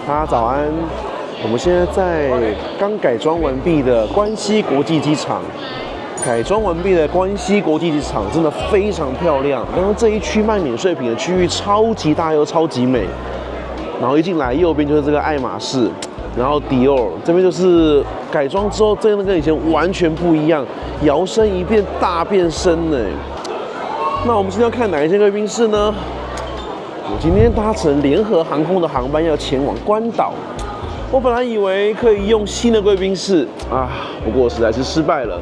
大家早安，我們現在在剛改裝完畢的關西國際機場。改裝完畢的關西國際機場真的非常漂亮。剛剛這一區賣免稅品的區域超級大又超級美。然後一進來右邊就是這個愛馬仕，然後迪奧這邊就是改裝之後真的跟以前完全不一樣，搖身一变大變身呢。那我們今天要看哪一間貴賓室呢？我今天搭乘聯合航空的航班要前往關島。我本來以為可以用新的貴賓室啊，不過實在是失敗了。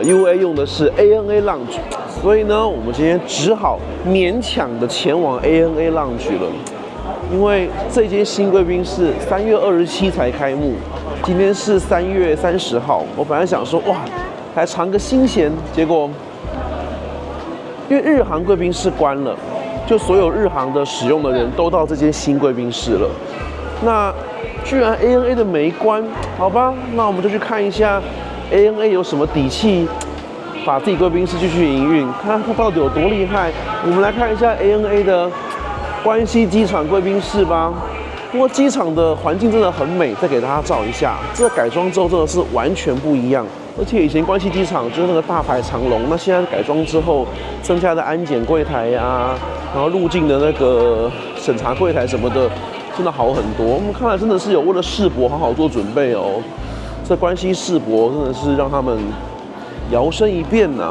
UA 用的是 ANA Lounge， 所以呢，我們今天只好勉強的前往 ANA Lounge 了。因為這間新貴賓室3月27才開幕，今天是3月30號。我本來想說，哇，來嘗個新鮮，結果因為日航貴賓室關了，就所有日航的使用的人都到這間新貴賓室了。那居然 ANA 的沒關，好吧，那我們就去看一下 ANA 有什麼底氣把自己貴賓室繼續營運，看它到底有多厲害。我們來看一下 ANA 的關西機場貴賓室吧。不過機场的環境真的很美，再給大家照一下。這個改裝之後真的是完全不一樣，而且以前關西機场就是那個大排長龍，那現在改裝之後增加的安檢櫃台呀，然後入境的那個審查櫃台什麼的，真的好很多。我們看來真的是有為了世博好好做準備哦。這關西世博真的是讓他們搖身一變吶。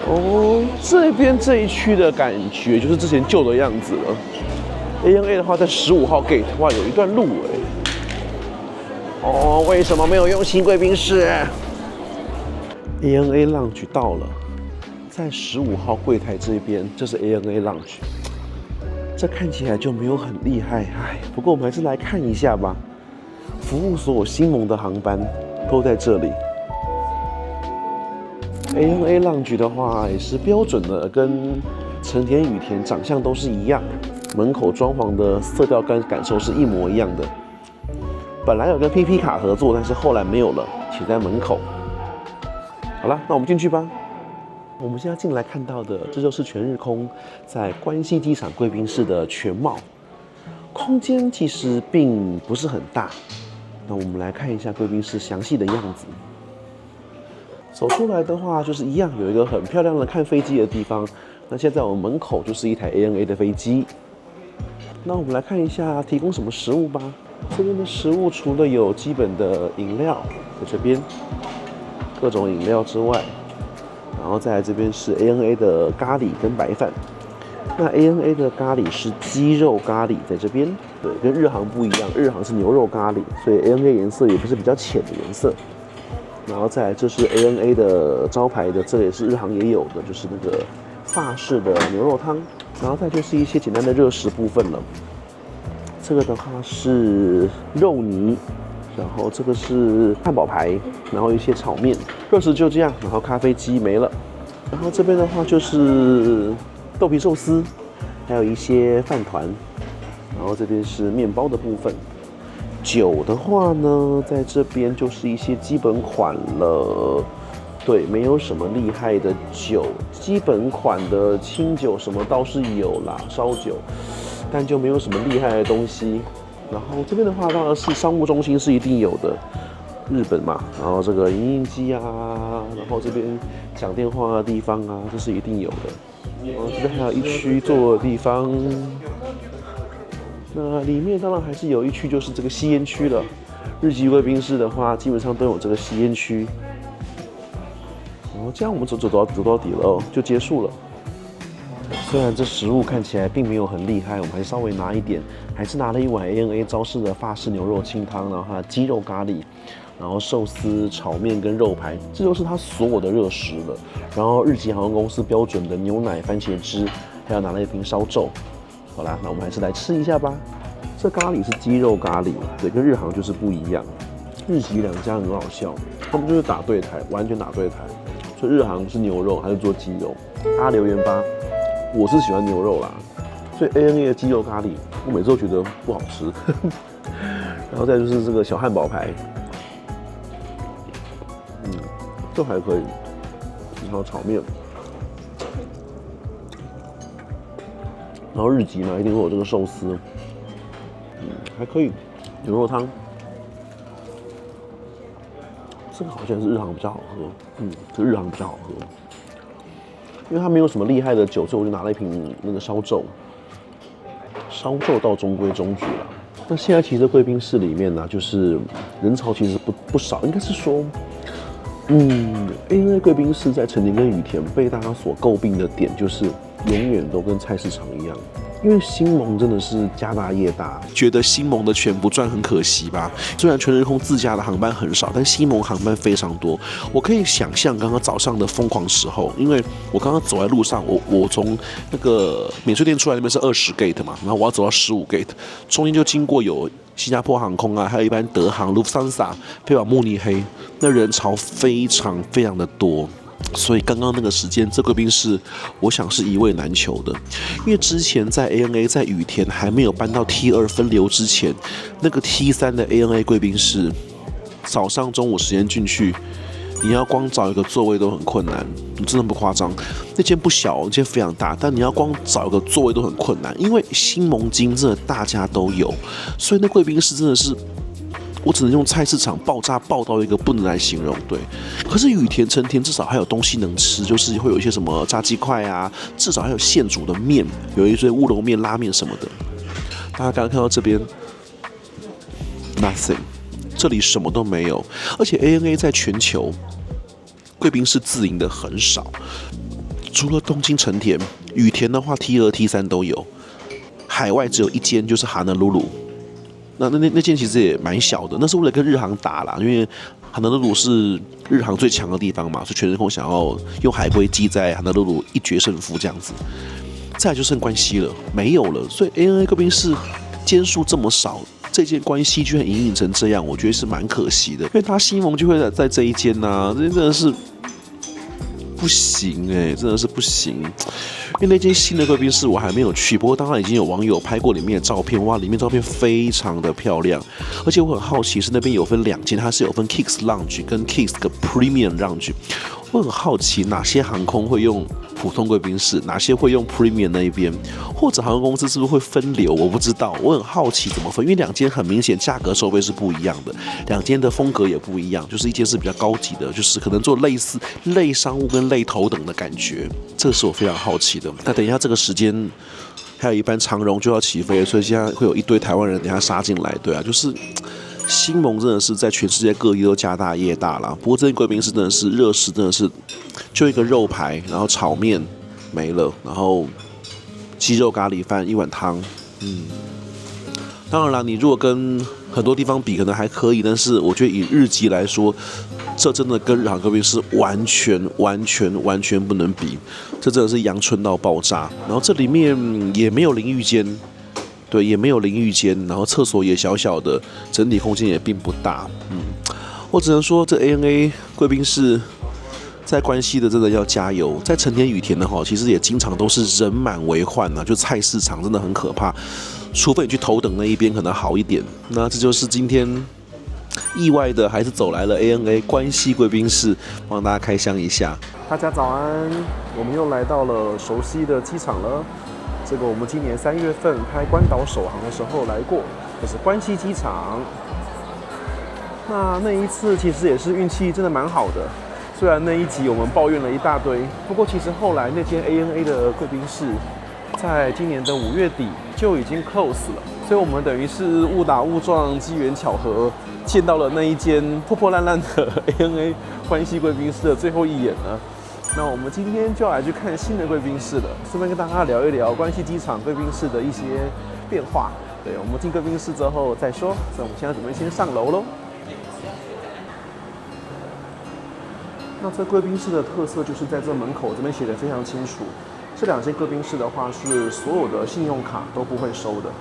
哦，這邊這一區的感覺就是之前舊的樣子了。ANA 的話，在15號 gate 哇，有一段路哎。哦，為什麼沒有用新貴賓室？ANA Lounge 到了，在15號櫃台這邊，這是 ANA Lounge。這看起來就沒有很厲害，哎，不過我們還是來看一下吧。服務所有星夢的航班都在這裡。ANA Lounge 的話也是標準的，跟成田羽田長相都是一樣，門口裝潢的色調跟感受是一模一樣的。本來有跟 PP 卡合作，但是後来沒有了，寫在門口。好了，那我們進去吧。我們现在進來看到的，這就是全日空在關西機場貴賓室的全貌。空間其實並不是很大。那我們來看一下貴賓室詳細的樣子。走出來的話，就是一樣有一個很漂亮的看飛機的地方。那現在我們門口就是一台 ANA 的飛機。那我們來看一下提供什麼食物吧。這邊的食物除了有基本的飲料，在這邊各種飲料之外，然後再來這邊是 ANA 的咖喱跟白飯。那 ANA 的咖喱是雞肉咖喱，在這邊，對，跟日航不一樣，日航是牛肉咖喱，所以 ANA 顏色也不是比較淺的顏色。然後再來，這是 ANA 的招牌的，這個也是日航也有的，就是那個法式的牛肉湯。然後再就是一些簡單的熱食部分了。這個的話是肉泥，然後這個是漢堡排，然後一些炒麵，熱食就這樣，然後咖啡機沒了。然後這邊的話就是豆皮壽司，還有一些飯糰，然後這邊是麵包的部分。酒的話呢，在這邊就是一些基本款了，對，沒有什麼厲害的酒，基本款的清酒什麼倒是有啦，燒酒，但就沒有什麼厲害的東西。然後這邊的話，當然是商務中心是一定有的，日本嘛，然後這個影印機啊，然後這邊講電話的地方啊，這是一定有的。然後這邊還有一區坐的地方。那裡面當然還是有一區，就是這個吸菸區了。日籍貴賓室的話，基本上都有這個吸菸區。然後這樣我們走到底了哦，就結束了。雖然這食物看起來並沒有很厲害，我們還稍微拿一點，還是拿了一碗 ANA 招式的法式牛肉清湯，然後還有雞肉咖喱，然後壽司、炒麵跟肉排，這就是它所有的熱食了。然後日籍航空公司標準的牛奶、番茄汁，還有拿了一瓶燒酎。好啦，那我们還是來吃一下吧。這咖喱是雞肉咖喱，對，跟日航就是不一樣。日籍兩家很好笑，他們就是打對台，完全打對台。所以日航是牛肉，還是做雞肉？大家留言吧。我是喜歡牛肉啦，所以 ANA 的雞肉咖喱，我每次都覺得不好吃。然後再就是這個小漢堡排，這還可以。然後炒麵。然後日籍嘛，一定會有這個壽司，還可以。牛肉湯，這個好像是日航比較好喝，這日航比較好喝，因為它沒有什麼厲害的酒，所以我就拿了一瓶那個燒酎，倒中規中矩了。那現在其實貴賓室裡面呢，就是人潮其實不少，應該是說，因為貴賓室在成田跟羽田被大家所詬病的點就是永遠都跟菜市場一樣。因為星夢真的是家大業大，覺得星夢的錢不賺很可惜吧？雖然全日空自家的航班很少，但星夢航班非常多。我可以想象剛剛早上的瘋狂時候，因為我剛剛走在路上，我從那個免稅店出來那邊是20 gate 嘛，然後我要走到15 gate， 中間就經過有新加坡航空啊，還有一般德航、Lufthansa、飛往慕尼黑，那人潮非常非常的多。所以刚刚那個時間，這貴賓室我想是一位難求的，因為之前在 ANA 在羽田還沒有搬到 T2 分流之前，那個 T3 的 ANA 貴賓室，早上中午時間進去，你要光找一個座位都很困難，真的不誇張。那間不小，那間非常大，但你要光找一個座位都很困難，因為星夢金真的大家都有，所以那貴賓室真的是。我只能用菜市场爆炸爆到一個不能來形容，对。可是羽田、成田至少還有東西能吃，就是會有一些什麼炸雞塊啊，至少還有現煮的麵，有一些烏龍麵、拉麵什麼的。大家剛剛看到這邊 ，nothing， 這裡什麼都沒有，而且 ANA 在全球貴賓室自營的很少，除了東京成田、羽田的話 T2、T3 都有，海外只有一間，就是哈納魯魯。那間其實也蠻小的，那是為了跟日航打啦，因為哈納魯魯是日航最強的地方嘛，所以全日空想要用海龜機在哈納魯魯一決勝負這樣子。再來就剩關西了，沒有了，所以 ANA 貴賓室間數這麼少，這間關西居然營運成這樣，我覺得是蠻可惜的，因為他星夢就會在這一間吶，這間真的是不行真的是不行。因為那間新的貴賓室我還沒有去，不過當然已經有網友拍過裡面的照片，哇，裡面照片非常的漂亮，而且我很好奇是那邊有分2間，它是有分 Kicks Lounge 跟 Kicks 的 Premium Lounge， 我很好奇哪些航空會用普通貴賓室，哪些會用 Premium 那一邊，或者航空公司是不是會分流，我不知道，我很好奇怎麼分，因為2間很明顯價格收費是不一樣的，2間的風格也不一樣，就是一間是比較高級的，就是可能做類似類商務跟類頭等的感覺，這是我非常好奇的。那等一下這個時間還有一班長榮就要起飛，所以現在會有一堆台灣人等一下殺進來，對啊，就是星夢真的是在全世界各地都家大業大啦。不過這間貴賓室真的是熱食，真的是就一個肉排，然後炒麵沒了，然後雞肉咖喱飯一碗湯，當然啦，你如果跟很多地方比可能還可以，但是我覺得以日籍來說，這真的跟日航貴賓室完全不能比，這真的是陽春到爆炸。然後這裡面也沒有淋浴間，對，也沒有淋浴間，然後廁所也小小的，整體空間也並不大。我只能說這 ANA 貴賓室在關西的真的要加油，在成田羽田的話，其實也經常都是人滿為患啊，就菜市場真的很可怕。除非你去頭等那一邊可能好一點。那這就是今天意外的還是走來了 ANA 關西貴賓室，幫大家開箱一下。大家早安，我們又來到了熟悉的機場了。這個我們今年3月份拍關島首航的時候來過，這是關西機場。那一次其實也是運氣真的蠻好的，雖然那一集我們抱怨了一大堆，不過其實後來那間 ANA 的貴賓室在今年的5月底就已經 close 了，所以我們等於是誤打誤撞、機緣巧合見到了那一間破破爛爛的 ANA 關西貴賓室的最後一眼呢。那我們今天就要來去看新的貴賓室了，順便跟大家聊一聊關西機場貴賓室的一些變化。对，我們進貴賓室之後再說，所以我們現在準備先上樓嘍。那這貴賓室的特色就是在這門口這邊寫得非常清楚，這2間貴賓室的話是所有的信用卡都不會收的，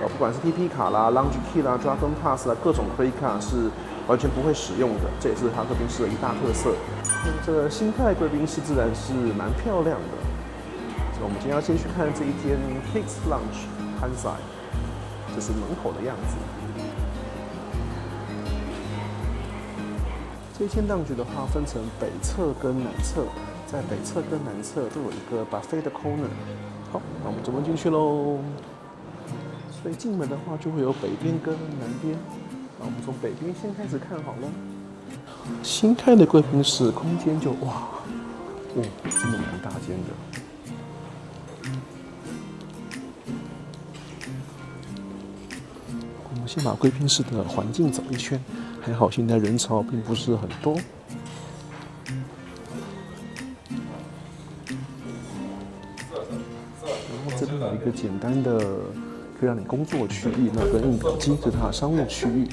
不管是 TP 卡啦、Lounge Key 啦、Dragon Pass 啦，各種 credit 卡是完全不會使用的，這也是它貴賓室的一大特色。那這個新泰貴賓室自然是蠻漂亮的，所以我們今天要先去看這一間 Kicks Lounge Kansai， 這是門口的樣子。這間 lounge 的話分成北側跟南側，在北側跟南側都有一個 buffet 的 corner。好，那我們準備進去嘍。所以進門的話就會有北邊跟南邊。那我們從北邊先開始看好了。新開的貴賓室空間就哇，真的蠻大間的。我們先把貴賓室的環境走一圈，還好現在人潮並不是很多。然後這邊有一個簡單的可以讓你工作區域，那個印表機是它的商務區域。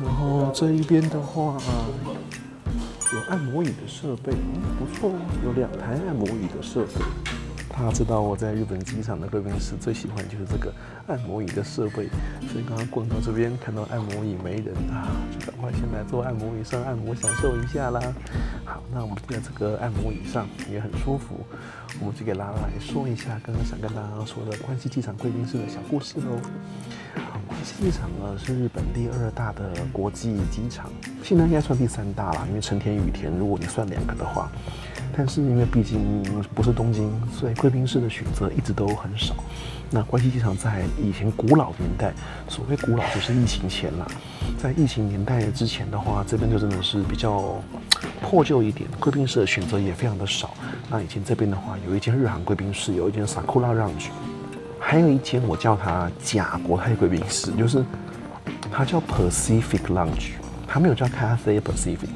然後這一邊的話，有按摩椅的設備，不錯，有2台按摩椅的設備。大家知道我在日本機場的貴賓室最喜歡就是這個按摩椅的設備，所以剛剛逛到這邊看到按摩椅沒人啊，就趕快先來坐按摩椅上按摩享受一下啦。好，那我們在這個按摩椅上也很舒服，我們就給拉拉來說一下剛剛想跟大家說的關西機場貴賓室的小故事嘍。關西機場呢是日本第2大的國際機場，現在應該算第3大啦，因為成田、羽田如果你算2個的話。但是因為畢竟不是東京，所以貴賓室的選擇一直都很少。那關西機場在以前古老年代，所謂古老就是疫情前啦，在疫情年代之前的話，這邊就真的是比較破舊一點，貴賓室的選擇也非常的少。那以前這邊的話，有一間日航貴賓室，有一間 Sakura Lounge， 還有一間我叫它假國泰貴賓室，就是它叫 Pacific Lounge， 它沒有叫 Cathay Pacific。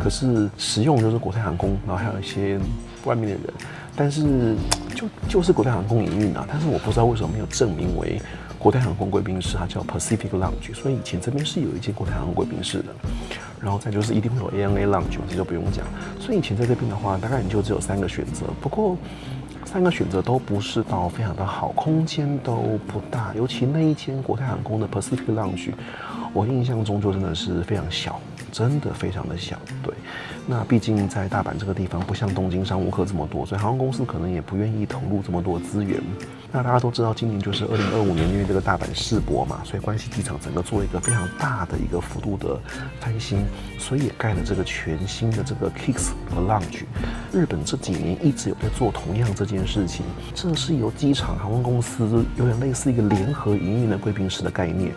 可是使用就是國泰航空，然後還有一些外面的人，但是就是國泰航空營運啊，但是我不知道為什麼沒有正名為國泰航空貴賓室，它叫 Pacific Lounge， 所以以前這邊是有一間國泰航空貴賓室的，然後再就是一定會有 ANA Lounge， 這就不用講，所以以前在這邊的話，大概你就只有3個選擇，不過3個選擇都不是到非常的好，空間都不大，尤其那一間國泰航空的 Pacific Lounge， 我印象中就真的是非常小。真的非常的小，對。那畢竟在大阪這個地方，不像東京商務客這麼多，所以航空公司可能也不願意投入這麼多資源。那大家都知道，今年就是2025年，因為這個大阪世博嘛，所以關西機場整個做一個非常大的一個幅度的翻新，所以也蓋了這個全新的這個 KIX Lounge。日本這幾年一直有在做同樣這件事情，這是由機場航空公司有點類似一個聯合營運的貴賓室的概念，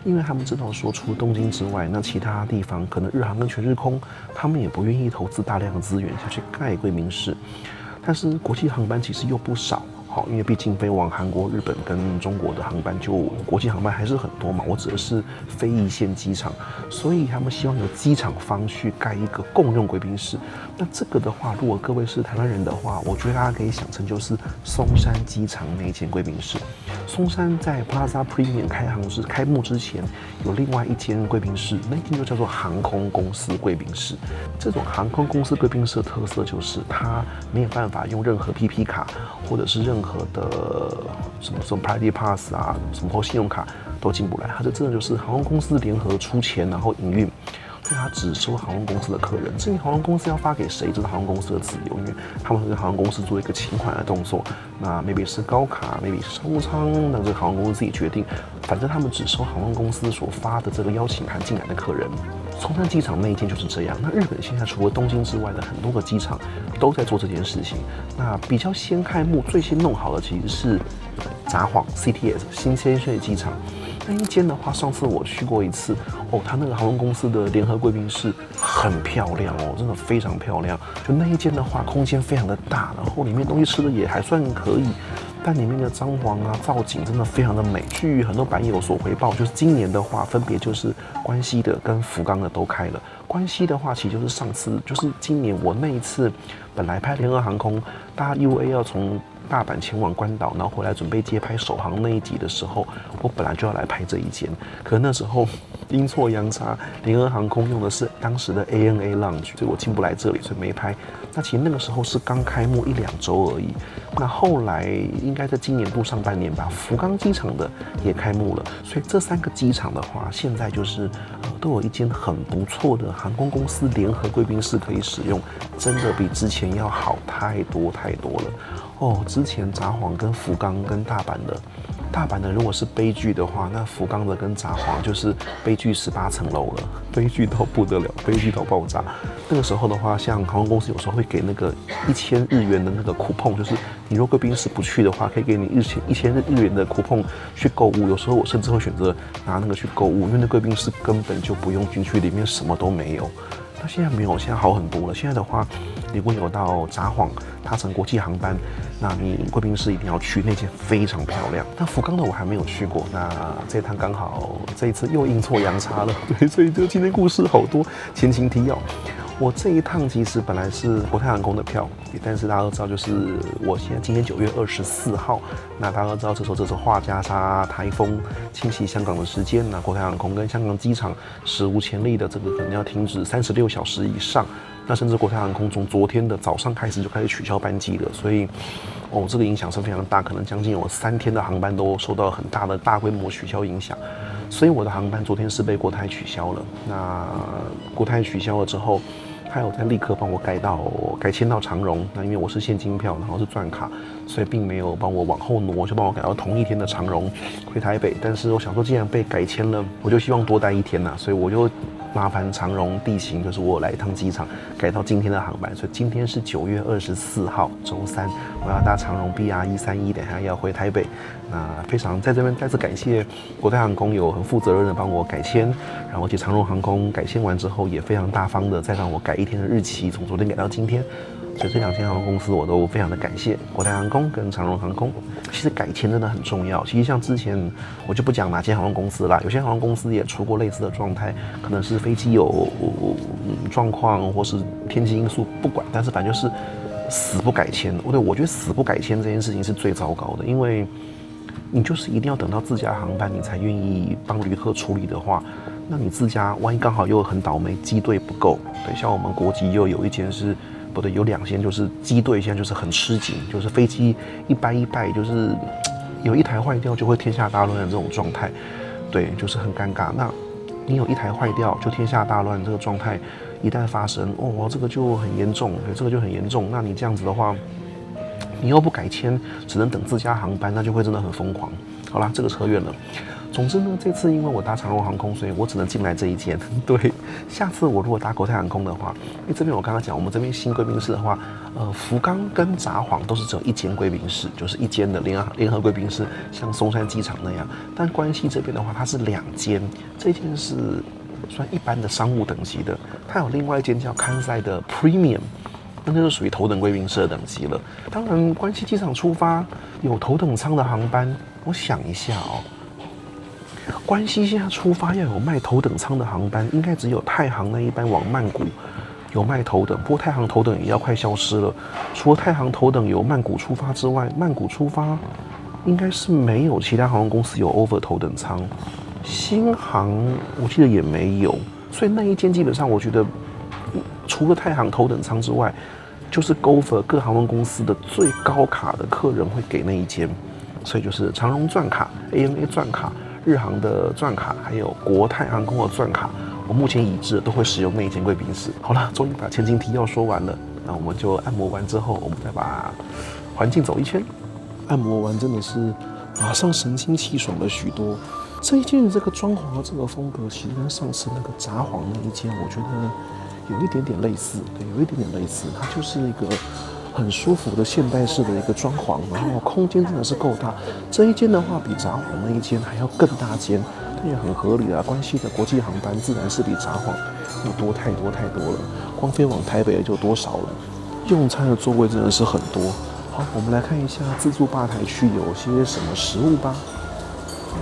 因為他們知道說，除了東京之外，那其他地方可能日航跟全日空，他們也不願意投資大量的資源下去蓋貴賓室，但是國際航班其實又不少。好，因為畢竟飛往韓國、日本跟中國的航班，就國際航班還是很多嘛。我指的是非一線機場，所以他們希望由機場方去蓋一個共用貴賓室。那這個的話，如果各位是台灣人的話，我覺得大家可以想成就是松山機場那一間貴賓室。松山在 Plaza Premium 開幕之前，有另外一間貴賓室，那一間就叫做航空公司貴賓室。這種航空公司貴賓室的特色就是它沒有辦法用任何 PP 卡或者是任何的什麼 Priority Pass 啊，什麼信用卡都進不來，它真的就是航空公司聯合出錢，然後營運，所以它只收航空公司的客人。至於航空公司要發給誰，這是航空公司的自由，因為他們會跟航空公司做一個請款的動作。那 maybe 是高卡 ，maybe 是商務艙，那這個航空公司自己決定。反正他們只收航空公司所發的這個邀請函進來的客人。松山機場那一間就是這樣。那日本現在除了東京之外的很多個機場都在做這件事情。那比較先開幕、最先弄好的其實是札幌 CTS 新千歲機場。那一間的話，上次我去過一次哦，它那個航空公司的聯合貴賓室很漂亮哦，真的非常漂亮。就那一間的話，空間非常的大，然後裡面東西吃的也還算可以。但裡面的裝潢啊、造景真的非常的美。據很多版友所回報，就是今年的話，分別就是關西的跟福岡的都開了。關西的話，其實就是上次，就是今年我那一次本來拍聯合航空搭 UA 要從大阪前往關島，然後回來準備接拍首航那一集的時候，我本來就要來拍這一間，可那時候陰錯陽差，聯合航空用的是當時的 ANA Lounge，所以我進不來這裡，所以沒拍。那其實那個時候是剛開幕1-2週而已。那後來應該在今年度上半年吧，福岡機場的也開幕了。所以這3個機場的話，現在就是都有一間很不錯的航空公司聯合貴賓室可以使用，真的比之前要好太多太多了。哦，之前札幌跟福岡跟大阪的大阪的如果是悲劇的話，那福岡的跟札幌就是悲劇18層樓了，悲劇到不得了，悲劇到爆炸。那個時候的話，像航空公司有時候會給那個1000日元的那個 coupon， 就是你如果貴賓室不去的話，可以給你1000日元的 coupon去購物。有時候我甚至會選擇拿那個去購物，因為那貴賓室根本就不用進去，裡面什麼都沒有。那現在沒有，現在好很多了。現在的話，如果有到札幌搭乘國際航班，那你貴賓室一定要去，那間非常漂亮。那福岡的我還沒有去過，那這一趟剛好這一次又陰錯陽差了，對，所以就今天故事好多。前情提要，我這一趟其實本來是國泰航空的票，但是大家都知道，就是我現在今天9月24號，那大家都知道这时候畫家沙颱風侵襲香港的時間，那國泰航空跟香港機場史無前例的這個可能要停止36小時以上。那甚至國泰航空從昨天的早上開始就開始取消班機了，所以這個影響是非常大，可能將近有3天的航班都受到很大的大規模取消影響。所以我的航班昨天是被國泰取消了。那國泰取消了之後，他有在立刻幫我改簽到長榮。那因為我是現金票，然後是鑽卡，所以並沒有幫我往後挪，就幫我改到同一天的長榮回台北。但是我想說，既然被改簽了，我就希望多待1天吶，所以我就麻煩長榮地勤，就是我来一趟機場改到今天的航班。所以今天是9月24號週3，我要搭長榮 BR131，等下要回台北。那非常在這邊再次感謝國泰航空有很負責任的幫我改簽，然後而且長榮航空改簽完之後也非常大方的再讓我改1天的日期，從昨天改到今天。所以這2間航空公司我都非常的感謝國泰航空跟長榮航空。其實改簽真的很重要。其實像之前我就不講哪間航空公司啦，有些航空公司也出過類似的狀態，可能是飛機有狀況或是天氣因素不管，但是反正就是死不改簽。我覺得死不改簽這件事情是最糟糕的，因為你就是一定要等到自家航班你才願意幫旅客處理的話，那你自家萬一剛好又很倒霉機隊不夠，對，像我們國籍又有一間是。不對，有2間就是機隊現在就是很吃緊，就是飛機一敗，就是有一台壞掉就會天下大亂的這種狀態，對，就是很尷尬。那你有一台壞掉就天下大亂這個狀態一旦發生，這個就很嚴重，對，這個就很嚴重。那你這樣子的話，你又不改簽，只能等自家航班，那就會真的很瘋狂。好啦，這個扯遠了。總之呢，這次因為我搭長榮航空，所以我只能進來這一間。對，下次我如果搭國泰航空的話，因為這邊我剛剛講，我們這邊新貴賓室的話，福岡跟札幌都是只有1間貴賓室，就是1間的聯合貴賓室，像松山機場那樣。但關西這邊的話，它是2間，這間是算一般的商務等級的，它有另外一間叫関西的 Premium。那就屬於頭等貴賓室的等級了。當然，關西機場出發有頭等艙的航班，我想一下關西現在出發要有賣頭等艙的航班，應該只有太航那一班往曼谷有賣頭等，不過太航頭等也要快消失了。除了太航頭等由曼谷出發之外，曼谷出發應該是沒有其他航空公司有 over 頭等艙。新航我記得也沒有，所以那一間基本上我覺得。除了太航頭等艙之外，就是 Gopher 各航空公司的最高卡的客人会給那一間，所以就是長榮鑽卡、ANA 鑽卡、日航的鑽卡，還有國泰航空的鑽卡，我目前已知的都會使用那一間貴賓室。好了，終於把前情提要說完了，那我們就按摩完之後，我們再把環境走一圈。按摩完真的是馬上神清氣爽了許多。這一間的這個裝潢的這個風格，其實跟上次那個札幌那一間，我覺得有一點點類似，對，有一點點類似。它就是一個很舒服的現代式的一個裝潢，然後空間真的是夠大。這一間的話比札幌那一間還要更大間，但也很合理啊。關西的國際航班自然是比札幌要多太多太多了，光飛往台北就多少了。用餐的座位真的是很多。好，我們來看一下自助吧台區有些什麼食物吧。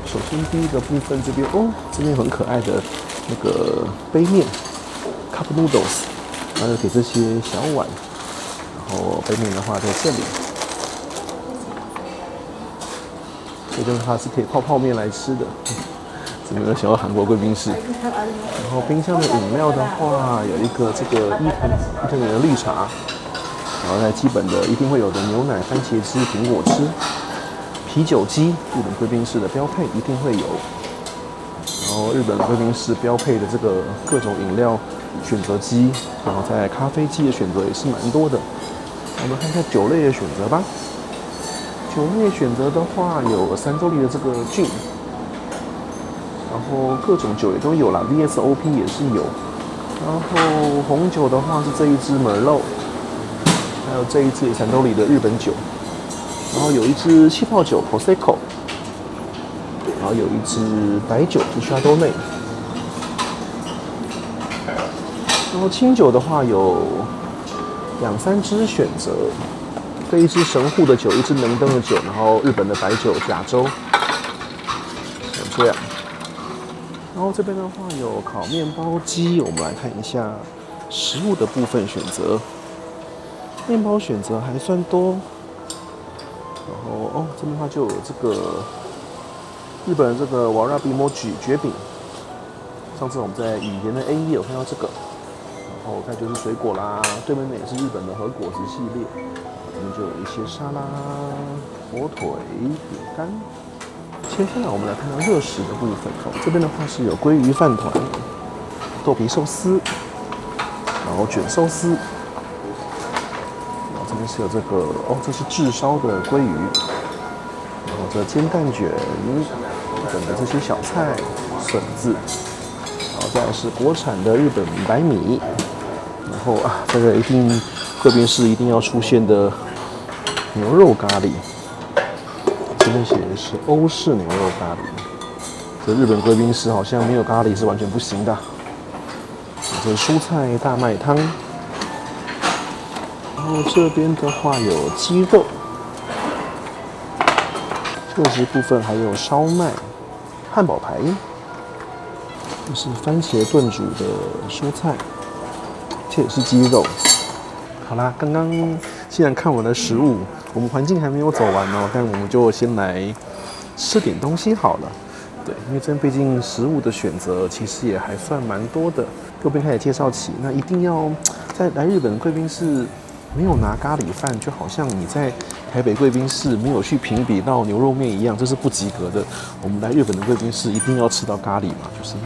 首先第一個部分這邊這邊很可愛的那個杯麵 cup noodles， 然後給這些小碗，然後杯麵的話在這裡，所以就是它是可以泡泡麵來吃的。這邊有小韓國貴賓室，然後冰箱的飲料的話有一個這個伊藤園的綠茶，然後在基本的一定會有的牛奶、番茄汁、蘋果汁。啤酒機，日本貴賓室的標配一定會有，然後日本貴賓室標配的這個各種飲料選擇機，然後在咖啡機的選擇也是蠻多的。我們看看酒類的選擇吧。酒酒類選擇的話，有三周裡的這個菌，然後各種酒也都有啦 ，VSOP 也是有。然後紅酒的話是這一支 Merlot， 還有這一支三周裡的日本酒，然後有一支氣泡酒 Prosecco， 然後有一支白酒是 Chardonnay。然後清酒的话有2-3支選擇，這一支神戶的酒，一支能登的酒，然後日本的白酒甲州，像這樣。然後這邊的話有烤麵包機，我們來看一下食物的部分選擇。麵包選擇還算多，然後這邊的話就有這個日本的这个 Warabi Mochi 蕨餅，上次我們在羽田的 A1 有看到這個。然後再就是水果啦，對面的也是日本的和果子系列，這邊就有一些沙拉、火腿、餅乾。接下來我們來看到熱食的部分，這邊的話是有鮭魚飯糰、豆皮壽司，然後卷壽司，然後這邊是有這個這是炙燒的鮭魚，然後這煎蛋卷等的這些小菜、筍子，然後再來是國產的日本白米。然後這個一定貴賓室一定要出現的牛肉咖喱，這邊寫的是歐式牛肉咖喱。這日本貴賓室好像沒有咖喱是完全不行的。這蔬菜大麥湯，然後這邊的話有雞肉，肉食部分還有燒麥、漢堡排，這是番茄燉煮的蔬菜。這也是雞肉。好啦，剛剛既然看完了食物，我們環境還沒有走完哦，但我們就先來吃點東西好了。對，因為這邊畢竟食物的選擇其實也還算蠻多的。右邊開始介紹起，那一定要在來日本貴賓室沒有拿咖喱飯，就好像你在台北貴賓室沒有去評比到牛肉麵一樣，這是不及格的。我們來日本的貴賓室一定要吃到咖喱嘛，就是。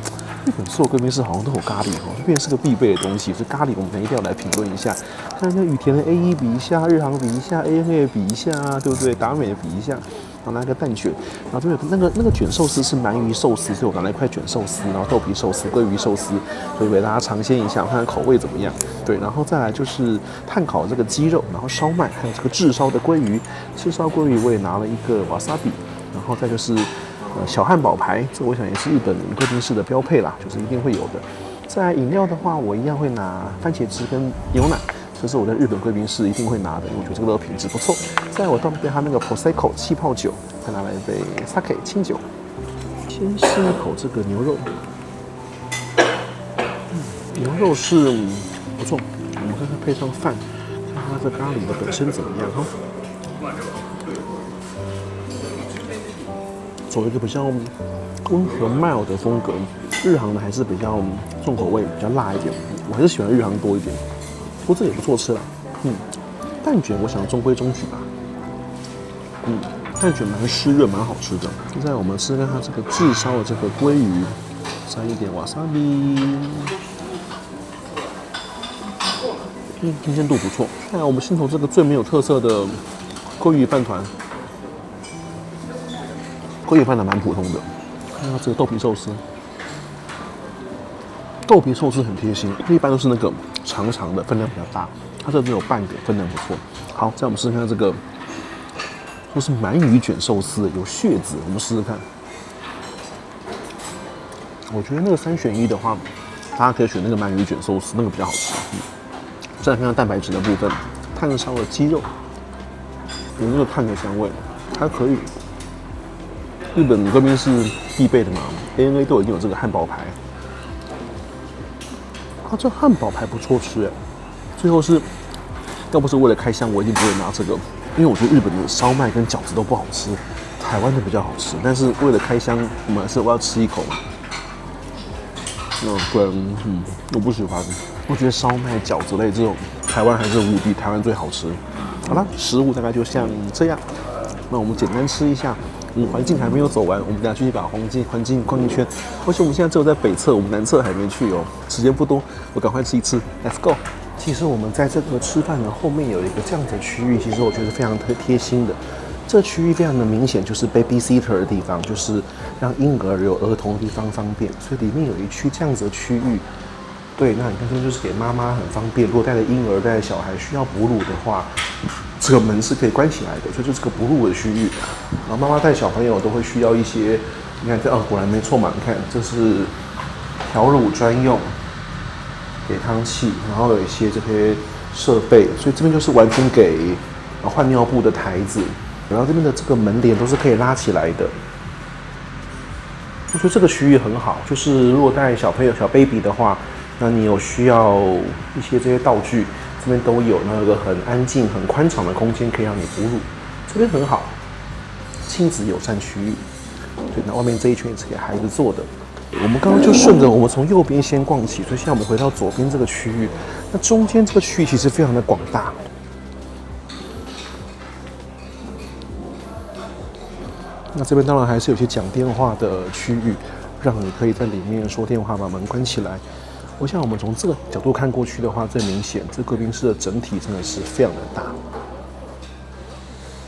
日本所有貴賓室好像都有咖喱哦，就變成是個必備的東西。所以咖喱我們一定要來評論一下，看一下羽田的 A1 比一下，日航比一下 ，ANA 比一下，對不對？達美比一下，然後拿個蛋卷，然後這邊有那個卷壽司是鰻魚壽司，所以我拿了一塊卷壽司，然後豆皮壽司、鮭魚壽司，所以給大家嘗鮮一下，我看看口味怎麼樣。對，然後再來就是炭烤這個雞肉，然後燒麥，還有這個炙燒的鮭魚，炙燒鮭魚我也拿了一個瓦薩比，然後再就是。小漢堡排，這我想也是日本貴賓室的標配啦，就是一定會有的。在飲料的話，我一樣會拿番茄汁跟牛奶，這是我在日本貴賓室一定會拿的，因為我覺得這個品質不錯。再來我倒了杯它那個 Prosecco 氣泡酒，再拿來一杯 Sake 清酒。先試一口這個牛肉，牛肉是不錯，我們看看配上飯，看它這咖喱的本身怎麼樣哈。走一個比較溫和 mild 的風格，日航的還是比較重口味，比較辣一點。我還是喜歡日航多一點，不過這也不錯吃啦。蛋卷我想中規中矩吧。蛋卷蠻濕潤，蠻好吃的。現在我們吃看它這個炙燒的這個鮭魚，沾一點瓦薩比，新鮮度不錯。看來我們先從這個最沒有特色的鮭魚飯糰。鮭魚飯糰蠻普通的，看到這個豆皮壽司，豆皮壽司很貼心，一般都是那個長長的，分量比較大，它這只有半個，分量不錯。好，再我們試試看這個，說是鰻魚卷壽司，有蟹子，我們試試看。我覺得那個3選1的話，大家可以選那個鰻魚卷壽司，那個比較好吃。再來看看蛋白質的部分，炭燒的雞肉，有那個炭的香味，還可以。日本貴賓是必備的嘛 ，ANA 都已經有這個漢堡排，這漢堡排不錯吃哎。最後是，要不是為了開箱，我一定不會拿這個，因為我覺得日本的燒麥跟餃子都不好吃，台灣的比較好吃。但是為了開箱，我們還是要吃一口嘛。不然，我不喜歡。我覺得燒麥、餃子類這種，台灣還是無敵，台灣最好吃。好了，食物大概就像這樣。那我們簡單吃一下。環境還沒有走完，我們等下繼續把環境逛一圈。而且我們現在只有在北側，我們南側還沒去哦，時間不多，我趕快吃一吃 ，Let's go。其實我們在這個吃飯的後面有一個這樣子的區域，其實我覺得非常貼心的。這個區域非常的明顯，就是 baby seater 的地方，就是讓嬰兒有兒童的地方方便，所以裡面有一區這樣子的區域。对，那你看這邊就是給媽媽很方便，如果帶着嬰兒、帶着小孩需要哺乳的話，這個門是可以關起來的，所以就是個哺乳的區域。然後媽媽帶小朋友都會需要一些，你看這果然沒錯嘛，你看這是調乳專用，給湯器，然後有一些這些設備，所以這邊就是完全給換尿布的台子，然後這邊的這個門簾都是可以拉起來的。我覺得這個區域很好，就是如果帶小朋友、小 baby 的話，那你有需要一些这些道具，這邊都有，那有個很安靜、很寬敞的空間可以讓你哺乳，這邊很好，親子友善區域。對，那外面這一圈也是給孩子坐的。我們剛剛就順着我們從右邊先逛起，所以現在我們回到左邊這個區域。那中間這個區域其實非常的廣大。那這邊當然還是有些講電話的區域，讓你可以在裡面說電話，把門關起來。我想我們從這個角度看過去的話，最明顯，這貴賓室的整體真的是非常的大。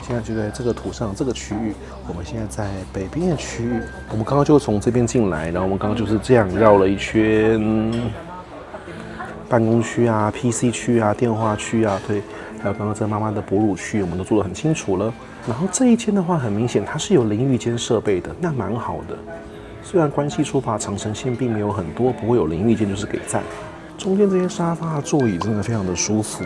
現在就在這個圖上，這個區域，我們現在在北邊的區域。我們剛剛就從這邊進來，然後我們剛剛就是這樣繞了一圈，辦公區啊、PC 區啊、電話區啊，對，還有剛剛這媽媽的哺乳區，我們都做得很清楚了。然後這一間的話，很明顯它是有淋浴間設備的，那蠻好的。雖然關係出發長程線並沒有很多，不過有淋浴間就是給讚。中間這些沙發座椅真的非常的舒服。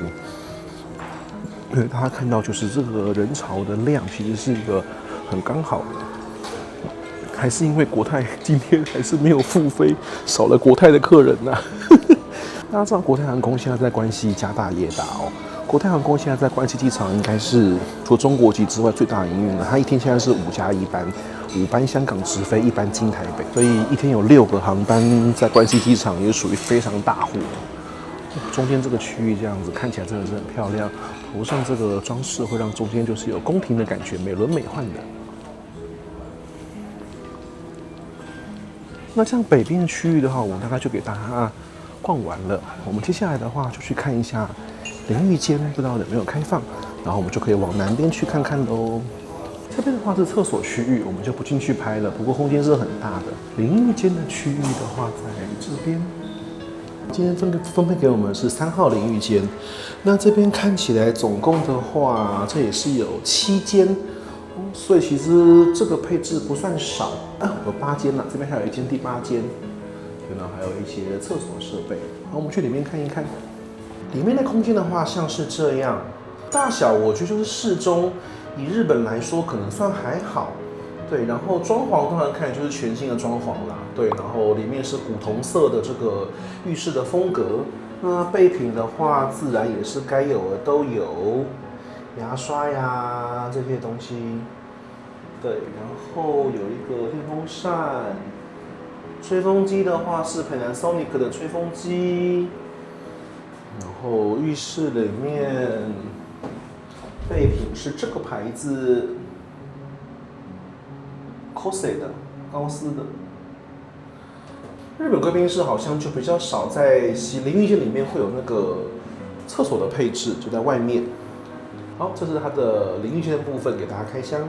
對，大家看到就是這個人潮的量其實是一個很剛好的，還是因為國泰今天還是沒有復飛，少了國泰的客人吶、啊。大家知道國泰航空現在在關西家大業大哦。國泰航空現在在關西機場應該是除了中國籍之外最大營運的，它一天現在是5+1班，5班香港直飛，1班經台北，所以一天有6個航班在關西機場，也屬於非常大戶。中間這個區域這樣子看起來真的是很漂亮，頭上這個裝飾會讓中間就是有宮廷的感覺，美輪美奐的。那像北邊的區域的話，我大概就給大家逛完了。我們接下來的話就去看一下淋浴間，不知道有沒有開放，然後我們就可以往南邊去看看嘍。這邊的話是廁所區域，我們就不進去拍了，不過空間是很大的。淋浴間的區域的話，在這邊。今天分配給我們是3號淋浴間，那這邊看起來總共的話，這也是有7間，所以其實這個配置不算少啊，有8間了，這邊還有一間第8間，然後還有一些廁所設備。好，我們去裡面看一看。裡面的空間的話，像是這樣，大小我覺得就是適中，以日本來說可能算還好。對，然後裝潢當然看就是全新的裝潢啦。對，然後裡面是古銅色的這個浴室的風格。那備品的話，自然也是該有的都有，牙刷呀這些東西。對，然後有一個電風扇，吹風機的話是 Panasonic 的吹風機。然後浴室裡面備品是這個牌子。Kose 的高斯的，日本貴賓室好像就比較少在洗淋浴間裡面會有那個廁所的配置，就在外面。好，這是它的淋浴間的部分，給大家開箱。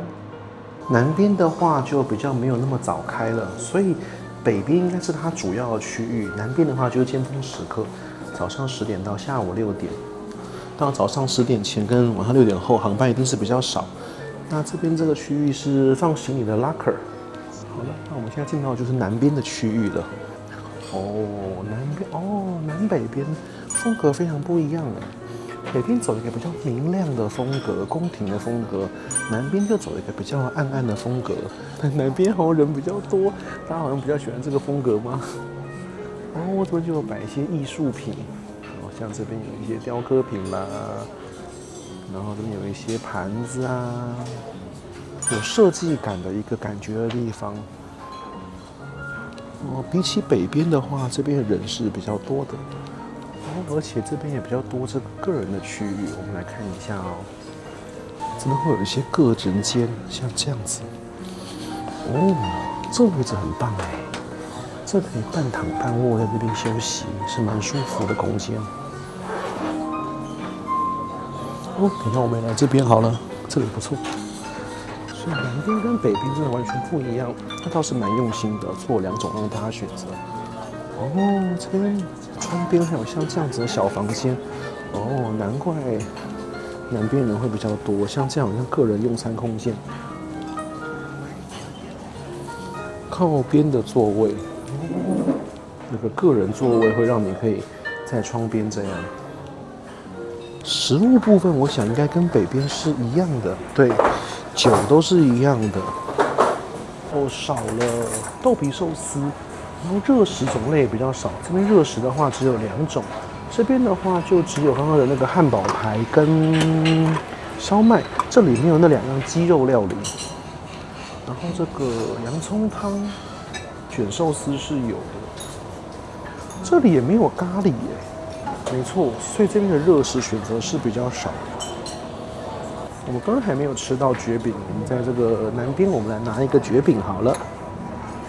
南邊的話就比較沒有那麼早開了，所以北邊應該是它主要的區域，南邊的話就是尖峰時刻，早上10點到下午6點。當然早上10點前跟晚上6點後航班一定是比較少。那這邊這個區域是放行李的 locker。好了，那我們現在進到就是南邊的區域了。哦，南邊哦，南北邊風格非常不一樣了。北邊走一個比較明亮的風格，宮廷的風格；南邊就走一個比較暗暗的風格。但南邊好像人比較多，大家好像比較喜歡這個風格嗎？哦，這邊就有擺一些藝術品，像這邊有一些雕刻品啦。然後這邊有一些盤子啊，有設計感的一個感覺的地方。哦，比起北邊的話，這邊的人是比較多的。而且這邊也比較多這個個人的區域，我們來看一下哦。這邊會有一些個人間，像這樣子。哦，這個位置很棒哎，這可以半躺半臥在這邊休息，是蠻舒服的空間。哦，等一下我們來這邊好了，這裡不錯。南邊跟北邊真的完全不一樣，它倒是蠻用心的，做了2種讓大家選擇。哦，這邊窗邊還有像這樣子的小房間，哦，難怪南邊人會比較多，像這樣好像個人用餐空間，靠邊的座位，那個個人座位會讓你可以在窗邊這樣。食物部分，我想應該跟北邊是一樣的，對，酒都是一樣的。哦，少了豆皮壽司，然後熱食種類也比較少。這邊熱食的話只有2種，這邊的話就只有剛剛的那個漢堡排跟燒麥，這裡沒有那2樣雞肉料理。然後這個洋蔥湯卷壽司是有的，這裡也沒有咖喱耶。沒錯，所以這邊的熱食選擇是比較少的。我們剛剛還沒有吃到蕨餅，我們在這個南邊，我們來拿一個蕨餅好了。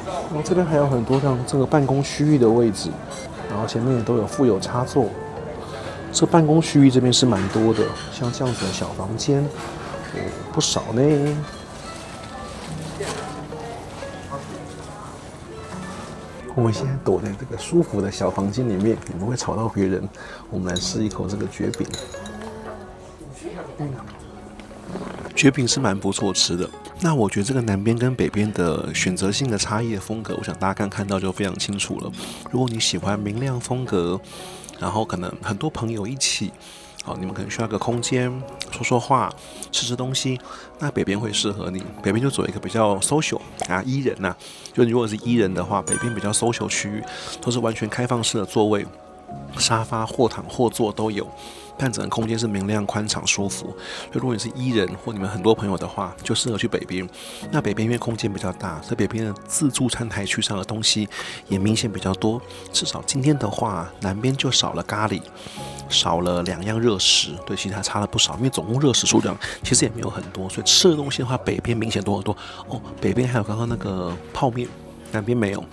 然後這邊還有很多像這個辦公區域的位置，然後前面也都有附有插座。這辦公區域這邊是蠻多的，像這樣子的小房間，不少呢。我們現在躲在這個舒服的小房間裡面，可能會吵到別人。我們來試一口這個蕨餅。蕨餅是蠻不錯吃的。那我覺得這個南邊跟北邊的選擇性的差異的風格，我想大家剛看到就非常清楚了。如果你喜歡明亮風格，然後可能很多朋友一起，好，你們可能需要一個空間說說話、吃東西，那北邊會適合你。北邊就走一個比較 social 啊，E 人吶，就如果是 E 人的話，北邊比較 social 區域都是完全開放式的座位，沙發或躺或坐都有，但整個空間是明亮、寬敞、舒服。所以如果你是 E 人或你們很多朋友的話，就適合去北邊。那北邊因為空間比較大，所以北邊的自助餐台區上的東西也明顯比較多。至少今天的話，南邊就少了咖喱，少了2樣熱食，對，其他差了不少。因為總共熱食數量其實也沒有很多，所以吃的東西的話，北邊明顯多很多。哦，北邊還有剛剛那個泡麵，南邊沒有。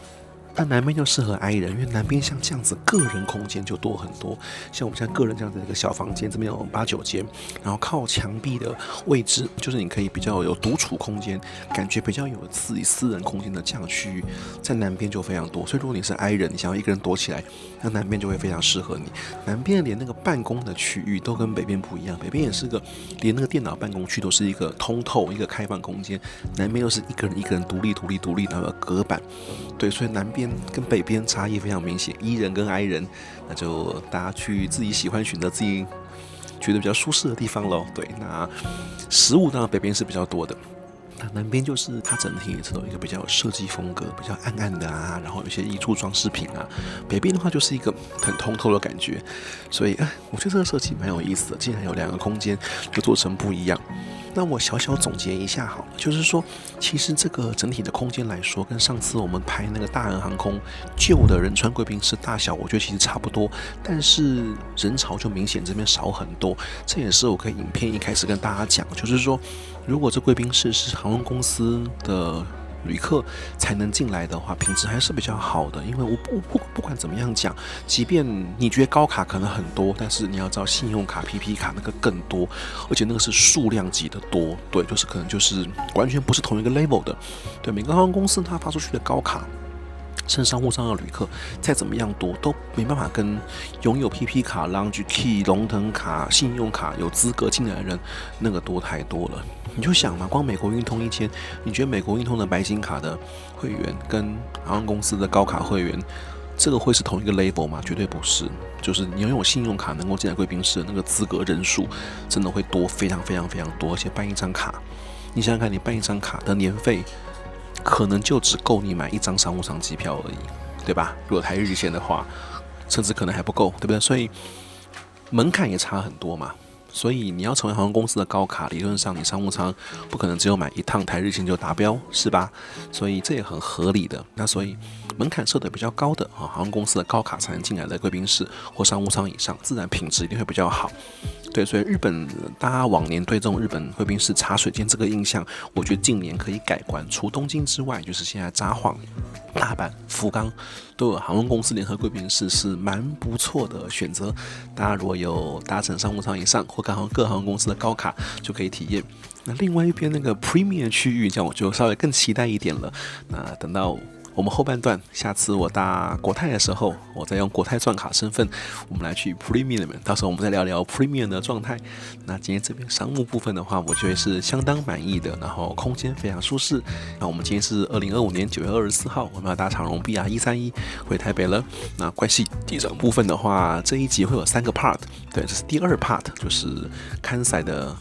但南邊就適合 I 人，因為南邊像這樣子個人空間就多很多。像我們現在個人這樣子的一個小房間，這邊有8、9間，然後靠牆壁的位置，就是你可以比較有獨處空間，感覺比較有自己私人空間的這樣的區域，在南邊就非常多。所以如果你是 I 人，你想要一個人躲起來，那南邊就會非常適合你。南邊連那個辦公的區域都跟北邊不一樣，北邊也是個連那個電腦辦公區都是一個通透、一個開放空間，南邊又是一個人獨立，然後有隔板。對，所以南邊跟北邊差異非常明顯，E 人跟 I 人，那就大家去自己喜歡選擇自己覺得比較舒適的地方咯。對，那食物當然北邊是比較多的，那南邊就是它整體也是有一個比較有設計風格，比較暗暗的啊，然後有些藝術裝飾品啊。北邊的話就是一個很通透的感覺，所以我覺得這個設計蠻有意思的，竟然有2個空間就做成不一樣。那我小小總結一下好了，就是說，其實這個整體的空間來說，跟上次我們拍那個大韓航空舊的仁川貴賓室大小，我覺得其實差不多，但是人潮就明顯這邊少很多。這也是我跟影片一開始跟大家講，就是說，如果這貴賓室是航空公司的旅客才能進來的話，品質還是比較好的。因為我不管怎麼樣講，即便你覺得高卡可能很多，但是你要知道信用卡、PP 卡那個更多，而且那個是數量級的多。对，就是可能就是完全不是同一個 level 的。对，每個航空公司它發出去的高卡，甚至商務艙的旅客再怎麼樣多，都沒辦法跟擁有 PP 卡、Lounge Key、龍騰卡、信用卡有資格進來的人那個多太多了。你就想嘛，光美國運通1000，你覺得美國運通的白金卡的會員跟航空公司的高卡會員，這個會是同一個 level 嗎？絕對不是。就是你擁有信用卡能夠進來貴賓室的那個資格人數，真的會多非常多。而且辦一張卡，你想想看，你辦一張卡的年費，可能就只夠你買1張商務艙機票而已，對吧？如果台日線的話，甚至可能還不夠，對不對？所以門檻也差很多嘛。所以你要成為航空公司的高卡，理論上你商務艙不可能只有買1趟台日線就達標，是吧？所以這也很合理的。那所以門檻設得比較高的航空公司的高卡才能進來的貴賓室或商務艙以上，自然品質一定會比較好。對，所以日本大家往年對這種日本貴賓室茶水間這個印象，我覺得近年可以改觀。除東京之外，就是現在札幌、大阪、福岡都有航空公司聯合貴賓室，是蠻不錯的選擇。大家如果有搭乘商務艙以上或各航空公司的高卡，就可以體驗。那另外一邊那個 Premium 區域，這樣我就稍微更期待一點了。那等到我們後半段，下次我搭國泰的時候，我再用國泰鑽卡身份，我們來去 Premium， 到時候我们再聊聊 Premium 的狀態。那今天這邊商務部分的話，我覺得是相當滿意的，然後空間非常舒適。那我們今天是2025年9月24號，我們要搭長榮 BR131回台北了。那關係機場部分的話，這一集會有3個 part， 對，這是第2 part， 就是関西的